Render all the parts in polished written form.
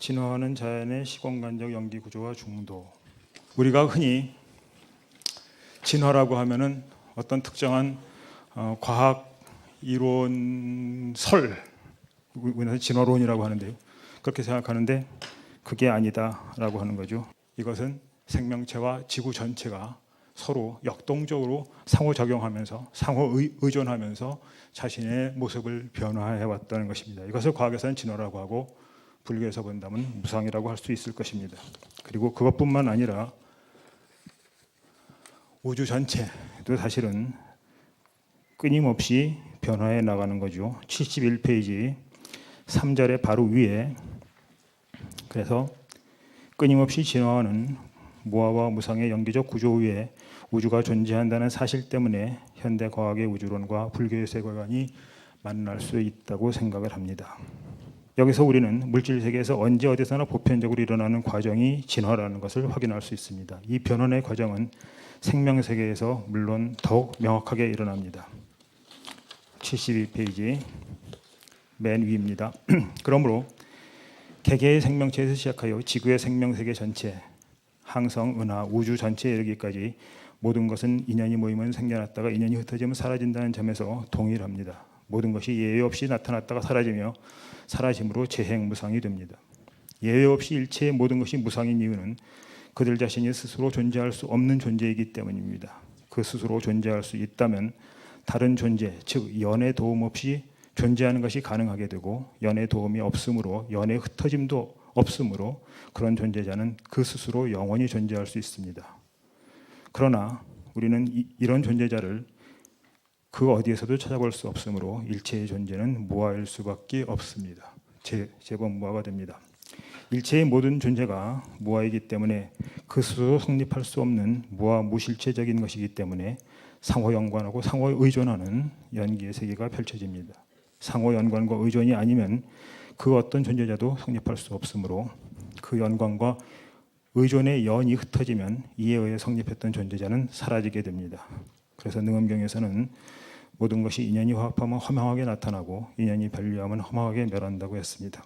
진화하는 자연의 시공간적 연기 구조와 중도. 우리가 흔히 진화라고 하면은 어떤 특정한 과학 이론설, 우리는 진화론이라고 하는데요. 그렇게 생각하는데 그게 아니다라고 하는 거죠. 이것은 생명체와 지구 전체가 서로 역동적으로 상호작용하면서 상호 의존하면서 자신의 모습을 변화해 왔다는 것입니다. 이것을 과학에서는 진화라고 하고 불교에서 본다면 무상이라고 할 수 있을 것입니다. 그리고 그것뿐만 아니라 우주 전체도 사실은 끊임없이 변화해 나가는 거죠. 71페이지 3절의 바로 위에, 그래서 끊임없이 진화하는 무아와 무상의 연기적 구조 위에 우주가 존재한다는 사실 때문에 현대 과학의 우주론과 불교의 세계관이 만날 수 있다고 생각을 합니다. 여기서 우리는 물질 세계에서 언제 어디서나 보편적으로 일어나는 과정이 진화라는 것을 확인할 수 있습니다. 이 변화의 과정은 생명 세계에서 물론 더욱 명확하게 일어납니다. 72페이지 맨 위입니다. 그러므로 개개의 생명체에서 시작하여 지구의 생명세계 전체, 항성, 은하, 우주 전체에 이르기까지 모든 것은 인연이 모이면 생겨났다가 인연이 흩어지면 사라진다는 점에서 동일합니다. 모든 것이 예외 없이 나타났다가 사라지며 사라짐으로 재행무상이 됩니다. 예외 없이 일체의 모든 것이 무상인 이유는 그들 자신이 스스로 존재할 수 없는 존재이기 때문입니다. 그 스스로 존재할 수 있다면 다른 존재, 즉 연의 도움 없이 존재하는 것이 가능하게 되고 연의 도움이 없으므로 연의 흩어짐도 없으므로 그런 존재자는 그 스스로 영원히 존재할 수 있습니다. 그러나 우리는 이런 존재자를 그 어디에서도 찾아볼 수 없으므로 일체의 존재는 무아일 수밖에 없습니다. 제법 무아가 됩니다. 일체의 모든 존재가 무아이기 때문에 그 스스로 성립할 수 없는 무아 무실체적인 것이기 때문에 상호 연관하고 상호 의존하는 연기의 세계가 펼쳐집니다. 상호 연관과 의존이 아니면 그 어떤 존재자도 성립할 수 없으므로 그 연관과 의존의 연이 흩어지면 이에 의해 성립했던 존재자는 사라지게 됩니다. 그래서 능엄경에서는 모든 것이 인연이 화합하면 허망하게 나타나고 인연이 분리하면 허망하게 멸한다고 했습니다.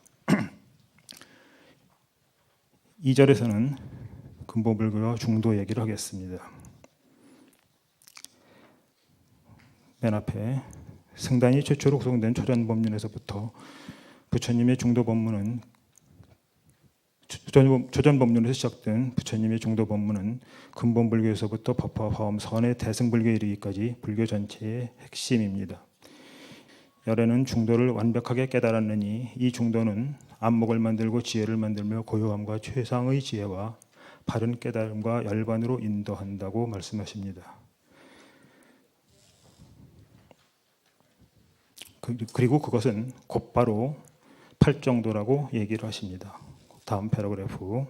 2절에서는 근본불교와 중도 얘기를 하겠습니다. 맨 앞에 승단이 최초로 구성된 초전법륜에서부터 부처님의 중도 법문은 조전법륜에서 시작된 부처님의 중도 법문은 근본불교에서부터 법화, 화엄, 선의 대승불교에 이르기까지 불교 전체의 핵심입니다. 열애는 중도를 완벽하게 깨달았느니 이 중도는 안목을 만들고 지혜를 만들며 고요함과 최상의 지혜와 바른 깨달음과 열반으로 인도한다고 말씀하십니다. 그리고 그것은 곧바로 팔정도라고 얘기를 하십니다. 다음 패러그래프.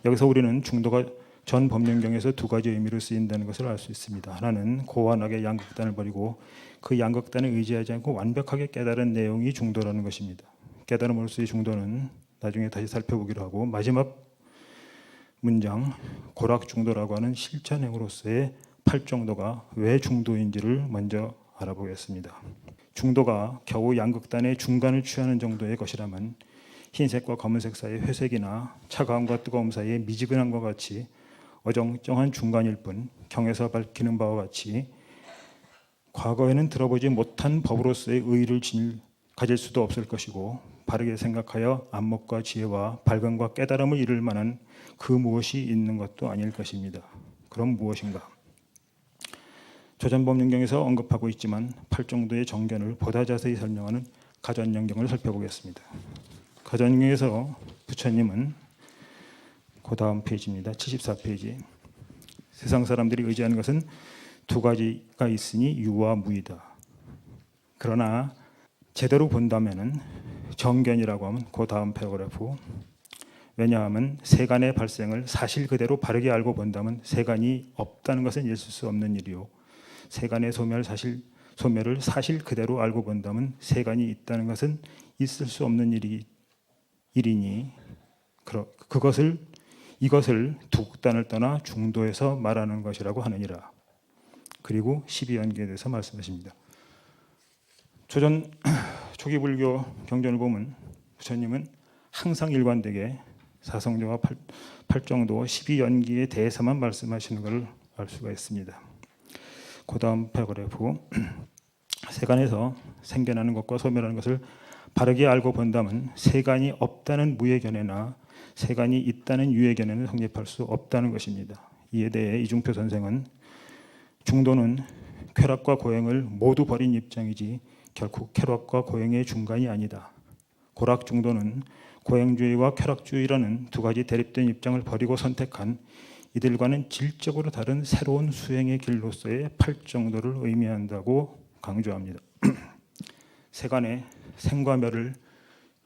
여기서 우리는 중도가 전 법륜경에서 두 가지 의미로 쓰인다는 것을 알 수 있습니다. 하나는 고와 낙의 양극단을 버리고 그 양극단에 의지하지 않고 완벽하게 깨달은 내용이 중도라는 것입니다. 깨달음으로서의 중도는 나중에 다시 살펴보기로 하고, 마지막 문장 고락중도라고 하는 실천행으로서의 팔정도가 왜 중도인지를 먼저 알아보겠습니다. 중도가 겨우 양극단의 중간을 취하는 정도의 것이라면 흰색과 검은색 사이의 회색이나 차가움과 뜨거움 사이의 미지근함과 같이 어정쩡한 중간일 뿐, 경에서 밝히는 바와 같이 과거에는 들어보지 못한 법으로서의 의의를 가질 수도 없을 것이고, 바르게 생각하여 안목과 지혜와 발견과 깨달음을 이룰 만한 그 무엇이 있는 것도 아닐 것입니다. 그럼 무엇인가? 조전법륜경에서 언급하고 있지만 팔정도의 정견을 보다 자세히 설명하는 가전연경을 살펴보겠습니다. 가전연경에서 부처님은 그 다음 페이지입니다. 74페이지. 세상 사람들이 의지하는 것은 두 가지가 있으니 유와 무이다. 그러나 제대로 본다면은 정견이라고 하면 그 다음 패러그래프. 왜냐하면 세간의 발생을 사실 그대로 바르게 알고 본다면 세간이 없다는 것은 있을 수 없는 일이요, 세간의 소멸을 사실 그대로 알고 본다면 세간이 있다는 것은 있을 수 없는 일이니 이것을 두 극단을 떠나 중도에서 말하는 것이라고 하느니라. 그리고 12연계에 대해서 말씀하십니다. 조전 초기 불교 경전을 보면 부처님은 항상 일관되게 사성조와 팔정도 12연기에 대해서만 말씀하시는 것을 알 수가 있습니다. 그 다음 패러그래프, 세간에서 생겨나는 것과 소멸하는 것을 바르게 알고 본다면 세간이 없다는 무예견에나 세간이 있다는 유예견에는 성립할 수 없다는 것입니다. 이에 대해 이중표 선생은 중도는 쾌락과 고행을 모두 버린 입장이지 결코 쾌락과 고행의 중간이 아니다. 고락중도는 고행주의와 쾌락주의라는 두 가지 대립된 입장을 버리고 선택한 이들과는 질적으로 다른 새로운 수행의 길로서의 팔정도를 의미한다고 강조합니다. 세간의 생과 멸을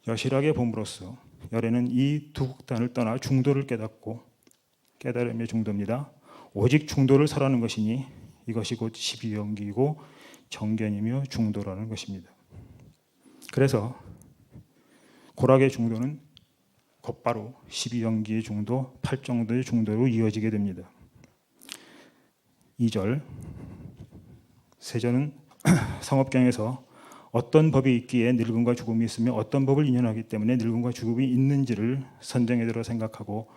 여실하게 봄으로써 열애는 이 두 극단을 떠나 중도를 깨닫고 깨달음의 중도입니다. 오직 중도를 설하는 것이니 이것이 곧 12연기이고 정견이며 중도라는 것입니다. 그래서 고락의 중도는 곧바로 12연기의 중도, 팔정도의 중도로 이어지게 됩니다. 2절, 세존은 성업경에서 어떤 법이 있기에 늙음과 죽음이 있으며 어떤 법을 인연하기 때문에 늙음과 죽음이 있는지를 선정에 들어 생각하고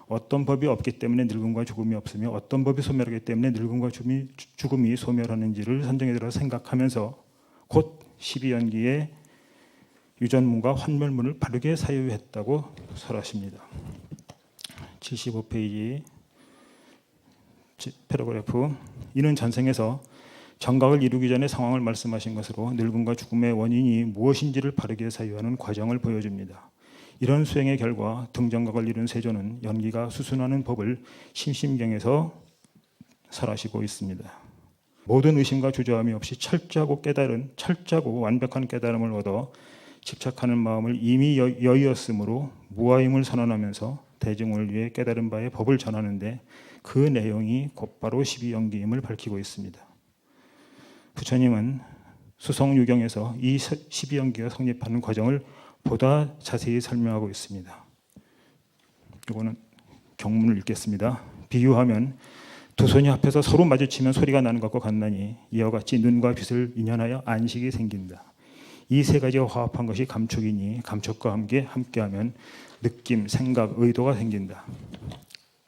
어떤 법이 없기 때문에 늙음과 죽음이 없으며 어떤 법이 소멸하기 때문에 늙음과 죽음이 소멸하는지를 선정에 들어 생각하면서 곧 12연기의 유전문과 환멸문을 바르게 사유했다고 설하십니다. 75페이지 패러그래프, 이는 전생에서 정각을 이루기 전에 상황을 말씀하신 것으로 늙음과 죽음의 원인이 무엇인지를 바르게 사유하는 과정을 보여줍니다. 이런 수행의 결과 등정각을 이룬 세존은 연기가 수순하는 법을 심심경에서 설하시고 있습니다. 모든 의심과 주저함이 없이 철저하고 완벽한 깨달음을 얻어 집착하는 마음을 이미 여의었으므로 무아임을 선언하면서 대중을 위해 깨달은 바의 법을 전하는데 그 내용이 곧바로 12연기임을 밝히고 있습니다. 부처님은 수성유경에서 이 12연기가 성립하는 과정을 보다 자세히 설명하고 있습니다. 이거는 경문을 읽겠습니다. 비유하면 두 손이 합해서 서로 마주치면 소리가 나는 것과 같나니 이와 같이 눈과 빛을 인연하여 안식이 생긴다. 이 세 가지가 화합한 것이 감촉이니 감촉과 함께하면 느낌, 생각, 의도가 생긴다.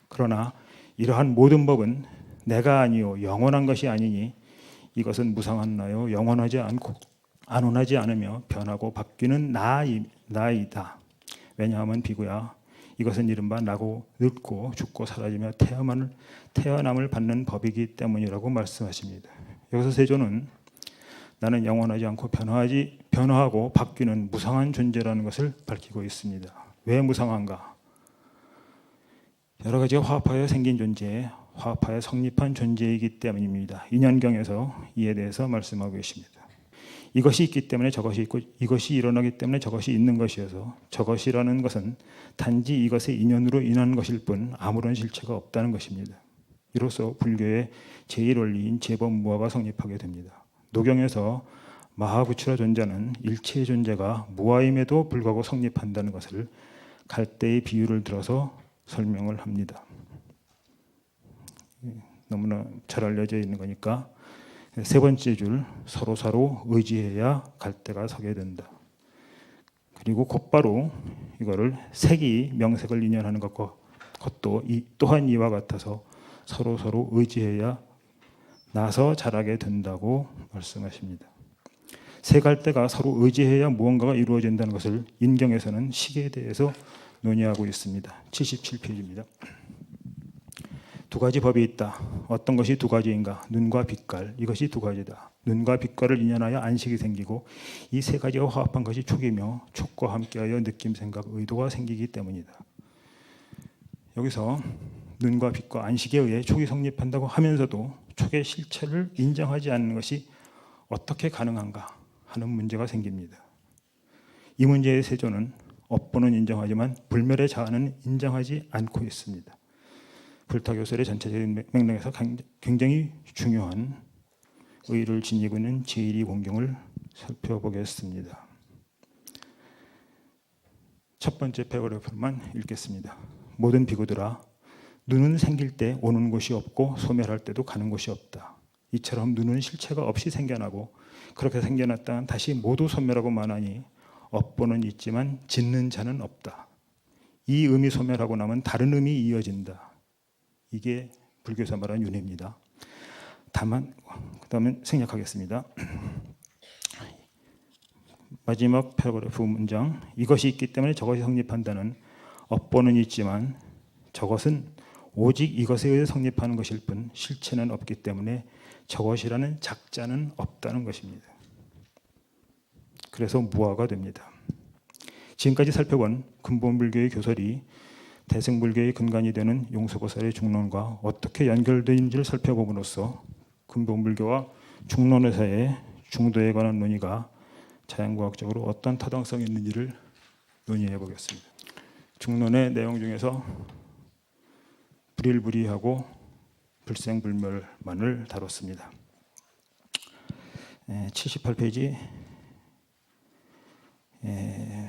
그러나 이러한 모든 법은 내가 아니요 영원한 것이 아니니 이것은 무상하나요 영원하지 않고 안온하지 않으며 변하고 바뀌는 나이다. 왜냐하면 비구야, 이것은 이른바 나고 늙고 죽고 사라지며 태어남을 받는 법이기 때문이라고 말씀하십니다. 여기서 세존은 나는 영원하지 않고 변화하고 바뀌는 무상한 존재라는 것을 밝히고 있습니다. 왜 무상한가? 여러 가지 화합하여 생긴 존재, 화합하여 성립한 존재이기 때문입니다. 인연경에서 이에 대해서 말씀하고 계십니다. 이것이 있기 때문에 저것이 있고 이것이 일어나기 때문에 저것이 있는 것이어서 저것이라는 것은 단지 이것의 인연으로 인한 것일 뿐 아무런 실체가 없다는 것입니다. 이로써 불교의 제1원리인 재범무아가 성립하게 됩니다. 노경에서 마하부추라 존재는 일체의 존재가 무아임에도 불구하고 성립한다는 것을 갈대의 비유를 들어서 설명을 합니다. 너무나 잘 알려져 있는 거니까 세 번째 줄, 서로 의지해야 갈대가 서게 된다. 그리고 곧바로 이거를 색이 명색을 인연하는 것도 또한 이와 같아서 서로 의지해야 나서 자라게 된다고 말씀하십니다. 세 갈대가 서로 의지해야 무언가가 이루어진다는 것을 인경에서는 시계에 대해서 논의하고 있습니다. 77페이지입니다. 두 가지 법이 있다. 어떤 것이 두 가지인가? 눈과 빛깔. 이것이 두 가지다. 눈과 빛깔을 인연하여 안식이 생기고 이 세 가지가 화합한 것이 촉이며 촉과 함께하여 느낌, 생각, 의도가 생기기 때문이다. 여기서 눈과 빛과 안식에 의해 촉이 성립한다고 하면서도 촉의 실체를 인정하지 않는 것이 어떻게 가능한가 하는 문제가 생깁니다. 이 문제의 세존은 업보는 인정하지만 불멸의 자아는 인정하지 않고 있습니다. 불타교설의 전체적인 맥락에서 굉장히 중요한 의의를 지니고 있는 제1위 공경을 살펴보겠습니다. 첫 번째 패러그래프만 읽겠습니다. 모든 비구들아, 눈은 생길 때 오는 곳이 없고 소멸할 때도 가는 곳이 없다. 이처럼 눈은 실체가 없이 생겨나고 그렇게 생겨났다간 다시 모두 소멸하고 마나니 업보는 있지만 짓는 자는 없다. 이 의미 소멸하고 나면 다른 의미 이어진다. 이게 불교에서 말하는 윤회입니다. 다만 그다음에 생략하겠습니다. 마지막 패러그래프 문장, 이것이 있기 때문에 저것이 성립한다는 업보는 있지만 저것은 오직 이것에 의해 성립하는 것일 뿐 실체는 없기 때문에 저것이라는 작자는 없다는 것입니다. 그래서 무아가 됩니다. 지금까지 살펴본 근본불교의 교설이 대승불교의 근간이 되는 용서보살의 중론과 어떻게 연결되는지를 살펴봄으로써 근본불교와 중론의 사이의 중도에 관한 논의가 자연과학적으로 어떤 타당성이 있는지를 논의해 보겠습니다. 중론의 내용 중에서 불일불이하고 불생불멸만을 다뤘습니다. 78페이지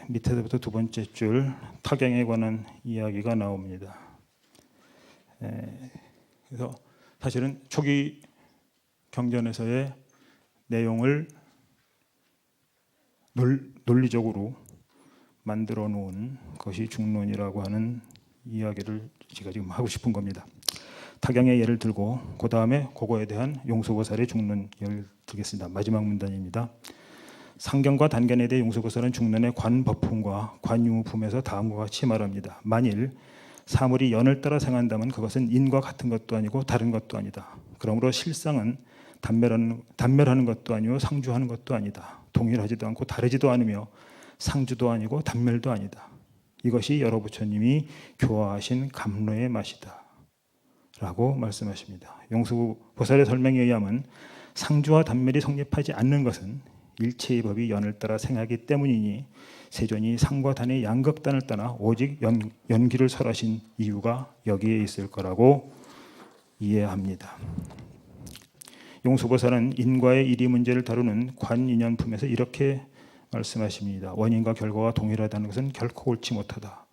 밑에서부터 두 번째 줄 타경에 관한 이야기가 나옵니다. 그래서 사실은 초기 경전에서의 내용을 논리적으로 만들어 놓은 것이 중론이라고 하는 이야기를 제가 지금 하고 싶은 겁니다. 타경의 예를 들고 그 다음에 그거에 대한 용서보살의 중론 예를 들겠습니다. 마지막 문단입니다. 상경과 단견에 대해 용서보살은 중론의 관법품과 관유품에서 다음과 같이 말합니다. 만일 사물이 연을 따라 생한다면 그것은 인과 같은 것도 아니고 다른 것도 아니다. 그러므로 실상은 단멸하는 것도 아니고 상주하는 것도 아니다. 동일하지도 않고 다르지도 않으며 상주도 아니고 단멸도 아니다. 이것이 여러 부처님이 교화하신 감로의 맛이다 라고 말씀하십니다. 용서보살의 설명에 의하면 상주와 단멸이 성립하지 않는 것은 일체의 법이 연을 따라 생하기 때문이니 세존이 상과 단의 양극단을 떠나 오직 연기를 설하신 이유가 여기에 있을 거라고 이해합니다. 용서보살은 인과의 일이 문제를 다루는 관인연품에서 이렇게 말씀하십니다. 원인과 결과가 동일하다는 것은 결코 옳지 못하다.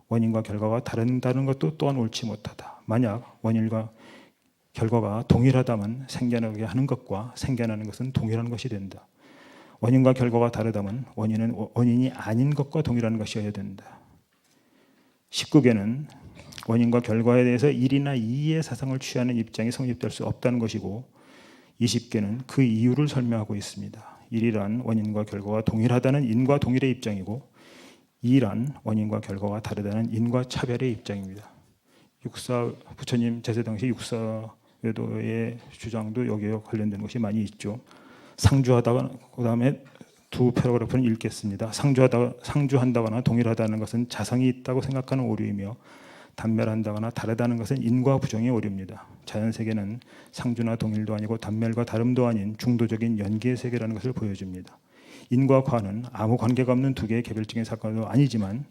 원인과 결과가 다른다는 것도 또한 옳지 못하다. 만약 원인과 결과가 동일하다면 생겨나게 하는 것과 생겨나는 것은 동일한 것이 된다. 원인과 결과가 다르다면 원인은 원인이 아닌 것과 동일한 것이어야 된다. 19개는 원인과 결과에 대해서 일이나 이의 사상을 취하는 입장이 성립될 수 없다는 것이고 20개는 그 이유를 설명하고 있습니다. 일이란 원인과 결과가 동일하다는 인과 동일의 입장이고 이란 원인과 결과가 다르다는 인과 차별의 입장입니다. 부처님 제세 당시 육사외도의 주장도 여기에 관련된 것이 많이 있죠. 상주하다가 그 다음에 두 패러그래프는 읽겠습니다. 상주한다거나 동일하다는 것은 자성이 있다고 생각하는 오류이며 단멸한다거나 다르다는 것은 인과 부정의 오류입니다. 자연세계는 상주나 동일도 아니고 단멸과 다름도 아닌 중도적인 연계의 세계라는 것을 보여줍니다. 인과 과는 아무 관계가 없는 두 개의 개별적인 사건도 아니지만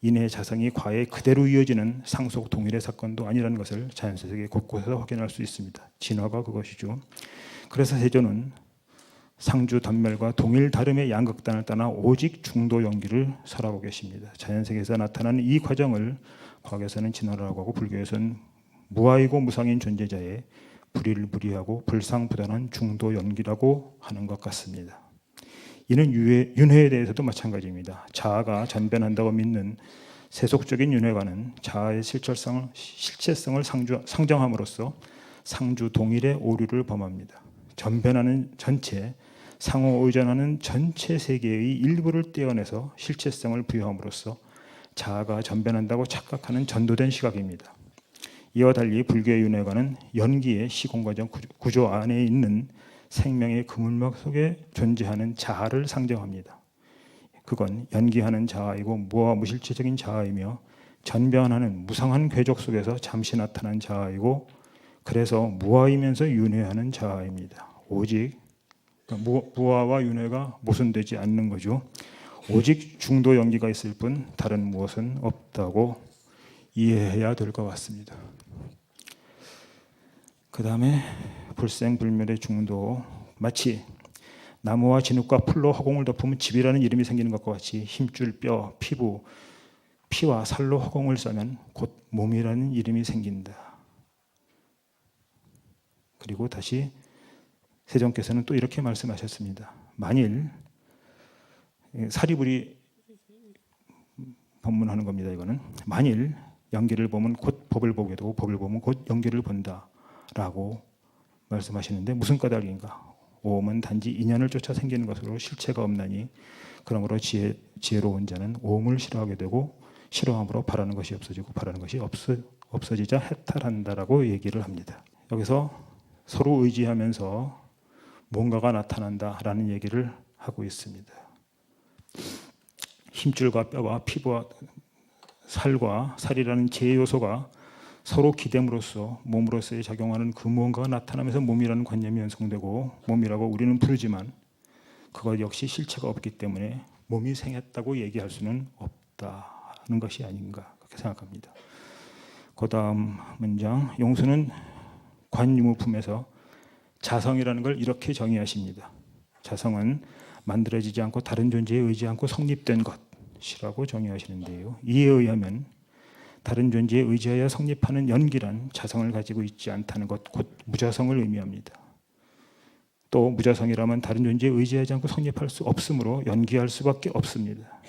인의 자성이 과에 그대로 이어지는 상속 동일의 사건도 아니라는 것을 자연세계 곳곳에서 확인할 수 있습니다. 진화가 그것이죠. 그래서 세존은 상주 단멸과 동일 다름의 양극단을 떠나 오직 중도 연기를 설하고 계십니다. 자연세계에서 나타나는 이 과정을 과학에서는 진화라고 하고 불교에서는 무아이고 무상인 존재자의 불일불이하고 불상부단한 중도 연기라고 하는 것 같습니다. 이는 윤회에 대해서도 마찬가지입니다. 자아가 전변한다고 믿는 세속적인 윤회관은 자아의 실체성을 상정함으로써 상주 동일의 오류를 범합니다. 전변하는 전체, 상호 의존하는 전체 세계의 일부를 떼어내서 실체성을 부여함으로써 자아가 전변한다고 착각하는 전도된 시각입니다. 이와 달리 불교의 윤회관은 연기의 시공과정 구조 안에 있는 생명의 그물막 속에 존재하는 자아를 상정합니다. 그건 연기하는 자아이고 무아 무실체적인 자아이며 전변하는 무상한 궤적 속에서 잠시 나타난 자아이고 그래서 무아이면서 윤회하는 자아입니다. 오직 무아와 윤회가 모순되지 않는 거죠. 오직 중도 연기가 있을 뿐 다른 무엇은 없다고 이해해야 될 것 같습니다. 그 다음에 불생불멸의 중도, 마치 나무와 진흙과 풀로 허공을 덮으면 집이라는 이름이 생기는 것과 같이 힘줄 뼈, 피부, 피와 살로 허공을 싸면 곧 몸이라는 이름이 생긴다. 그리고 다시 세존께서는 또 이렇게 말씀하셨습니다. 만일 사리불이 법문하는 겁니다. 이거는 만일 연기를 보면 곧 법을 보게 되고 법을 보면 곧 연기를 본다라고 말씀하시는데 무슨 까닭인가? 오음은 단지 인연을 쫓아 생기는 것으로 실체가 없나니 그러므로 지혜로운 자는 오음을 싫어하게 되고 싫어함으로 바라는 것이 없어지고 바라는 것이 없어지자 해탈한다라고 얘기를 합니다. 여기서 서로 의지하면서 뭔가가 나타난다라는 얘기를 하고 있습니다. 힘줄과 뼈와 피부와 살과 살이라는 제 요소가 서로 기댐으로써 몸으로서의 작용하는 그 무언가가 나타나면서 몸이라는 관념이 연성되고 몸이라고 우리는 부르지만 그것 역시 실체가 없기 때문에 몸이 생겼다고 얘기할 수는 없다는 것이 아닌가 그렇게 생각합니다. 그 다음 문장 용수는 관유무품에서 자성이라는 걸 이렇게 정의하십니다. 자성은 만들어지지 않고 다른 존재에 의지 않고 성립된 것이라고 정의하시는데요. 이에 의하면 다른 존재에 의지하여 성립하는 연기란 자성을 가지고 있지 않다는 것, 곧 무자성을 의미합니다. 또 무자성이라면 다른 존재에 의지하지 않고 성립할 수 없으므로 연기할 수밖에 없습니다.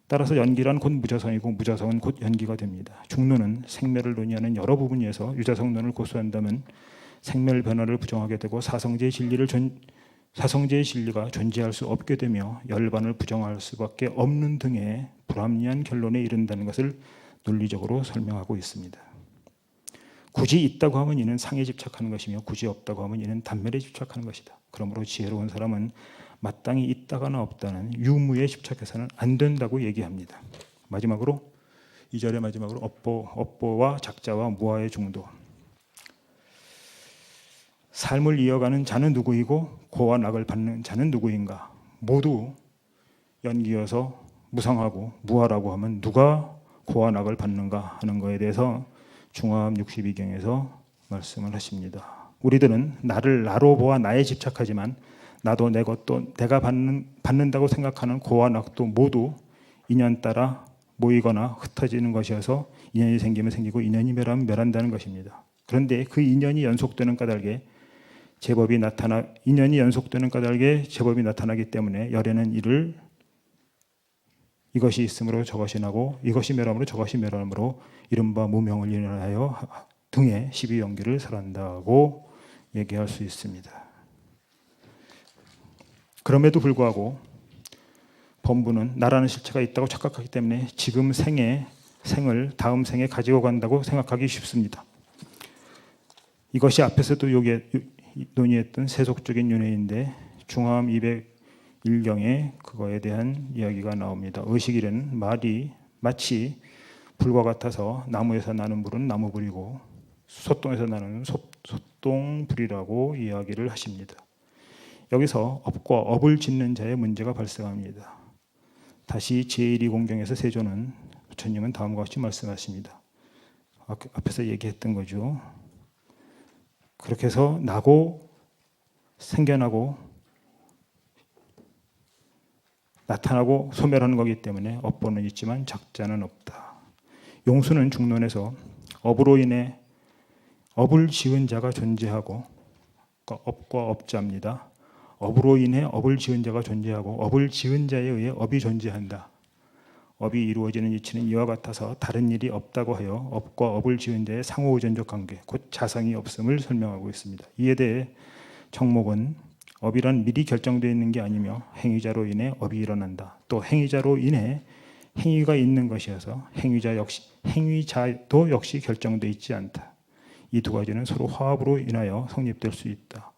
따라서 연기란 곧 무자성이고 무자성은 곧 연기가 됩니다. 중론은 생멸을 논의하는 여러 부분에서 유자성론을 고수한다면 생멸 변화를 부정하게 되고 사성제의 진리가 존재할 수 없게 되며 열반을 부정할 수밖에 없는 등의 불합리한 결론에 이른다는 것을 논리적으로 설명하고 있습니다. 굳이 있다고 하면 이는 상에 집착하는 것이며 굳이 없다고 하면 이는 단멸에 집착하는 것이다. 그러므로 지혜로운 사람은 마땅히 있다거나 없다는 유무에 집착해서는 안 된다고 얘기합니다. 마지막으로 이 절의 마지막으로 업보와 작자와 무아의 중도. 삶을 이어가는 자는 누구이고 고와 낙을 받는 자는 누구인가? 모두 연기여서 무상하고 무아라고 하면 누가 고와 낙을 받는가 하는 것에 대해서 중화함 62경에서 말씀을 하십니다. 우리들은 나를 나로 보아 나에 집착하지만 나도 내 것도 내가 받는다고 생각하는 고와 낙도 모두 인연 따라 모이거나 흩어지는 것이어서 인연이 생기면 생기고 인연이 멸하면 멸한다는 것입니다. 그런데 그 인연이 연속되는 까닭에 인연이 연속되는 까닭에 제법이 나타나기 때문에 열에는 이것이 있으므로 저것이 나고 이것이 멸함으로 저것이 멸함으로 이른바 무명을 인하여 등의 12연기를 설한다고 얘기할 수 있습니다. 그럼에도 불구하고 범부는 나라는 실체가 있다고 착각하기 때문에 지금 생을 다음 생에 가지고 간다고 생각하기 쉽습니다. 이것이 앞에서도 논의했던 세속적인 윤회인데 중화함 201경에 그거에 대한 이야기가 나옵니다. 의식이라는 말이 마치 불과 같아서 나무에서 나는 불은 나무불이고 솥동에서 나는 솥동불이라고 이야기를 하십니다. 여기서 업과 업을 짓는 자의 문제가 발생합니다. 다시 제1위공경에서 세조는 부처님은 다음과 같이 말씀하십니다. 앞에서 얘기했던 거죠. 그렇게 해서 나고 생겨나고 나타나고 소멸하는 거기 때문에 업보는 있지만 작자는 없다. 용수는 중론에서 업으로 인해 업을 지은 자가 존재하고 그러니까 업과 업자입니다. 업으로 인해 업을 지은 자가 존재하고 업을 지은 자에 의해 업이 존재한다. 업이 이루어지는 이치는 이와 같아서 다른 일이 없다고 하여 업과 업을 지은 자의 상호의존적 관계, 곧 자성이 없음을 설명하고 있습니다. 이에 대해 정목은 업이란 미리 결정되어 있는 게 아니며 행위자로 인해 업이 일어난다. 또 행위자로 인해 행위가 있는 것이어서 행위자도 역시 결정되어 있지 않다. 이 두 가지는 서로 화합으로 인하여 성립될 수 있다.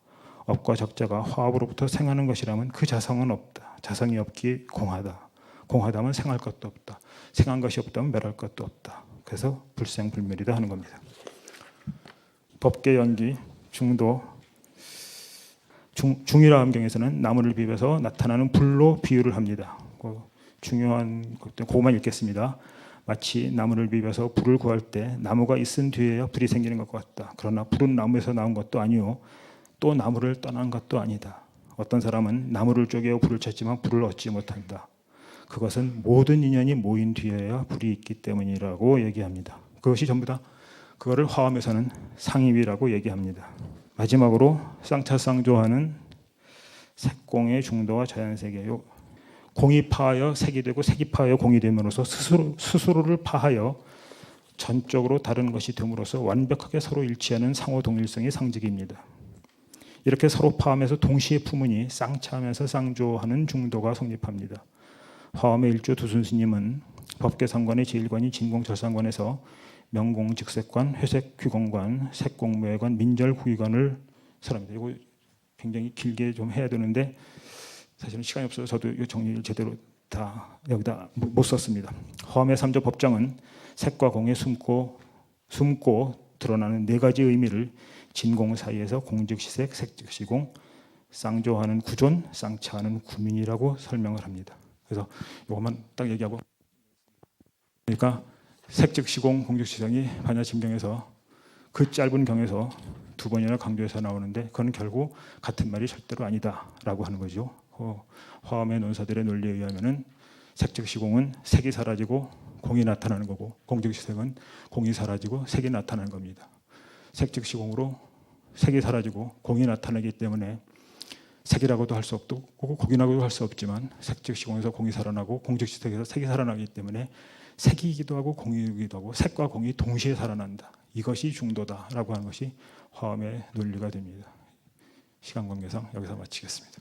업과 적자가 화합으로부터 생하는 것이라면 그 자성은 없다. 자성이 없기에 공하다. 공하다면 생할 것도 없다. 생한 것이 없다면 멸할 것도 없다. 그래서 불생불멸이다 하는 겁니다. 법계 연기 중도 중이라 함경에서는 나무를 비벼서 나타나는 불로 비유를 합니다. 중요한 것들 그것만 읽겠습니다. 마치 나무를 비벼서 불을 구할 때 나무가 있은 뒤에야 불이 생기는 것 같다. 그러나 불은 나무에서 나온 것도 아니요 또 나무를 떠난 것도 아니다. 어떤 사람은 나무를 쪼개어 불을 찾지만 불을 얻지 못한다. 그것은 모든 인연이 모인 뒤에야 불이 있기 때문이라고 얘기합니다. 그것이 전부 다 그거를 화엄에서는 상입이라고 얘기합니다. 마지막으로 쌍차쌍조하는 색공의 중도와 자연세계 공이 파하여 색이 되고 색이 파하여 공이 됨으로써 스스로를 파하여 전적으로 다른 것이 됨으로써 완벽하게 서로 일치하는 상호 동일성의 상징입니다. 이렇게 서로 파하면서 동시에 품으니 쌍차하면서 쌍조하는 중도가 성립합니다. 화엄의 일조 두순스님은 법계상관의 제1관이 진공철상관에서 명공직색관, 회색규공관, 색공무회관, 민절후의관을 설합니다. 이거 굉장히 길게 좀 해야 되는데 사실은 시간이 없어서 저도 이 정리를 제대로 다 여기다 못 썼습니다. 화엄의 삼조 법정은 색과 공에 숨고 드러나는 네 가지 의미를 진공 사이에서 공즉시색, 색즉시공, 쌍조하는 구존, 쌍차하는 구민이라고 설명을 합니다. 그래서 이것만 딱 얘기하고, 그러니까 색즉시공, 공즉시색이 반야심경에서 그 짧은 경에서 두 번이나 강조해서 나오는데 그건 결국 같은 말이 절대로 아니다라고 하는 거죠. 화엄의 논사들의 논리에 의하면은 색즉시공은 색이 사라지고 공이 나타나는 거고, 공즉시색은 공이 사라지고 색이 나타나는 겁니다. 색즉시공으로 색이 사라지고 공이 나타나기 때문에 색이라고도 할 수 없고 공이라고도 할 수 없지만 색즉시공에서 공이 살아나고 공즉시색에서 색이 살아나기 때문에 색이기도 하고 공이기도 하고 색과 공이 동시에 살아난다. 이것이 중도다라고 하는 것이 화엄의 논리가 됩니다. 시간 관계상 여기서 마치겠습니다.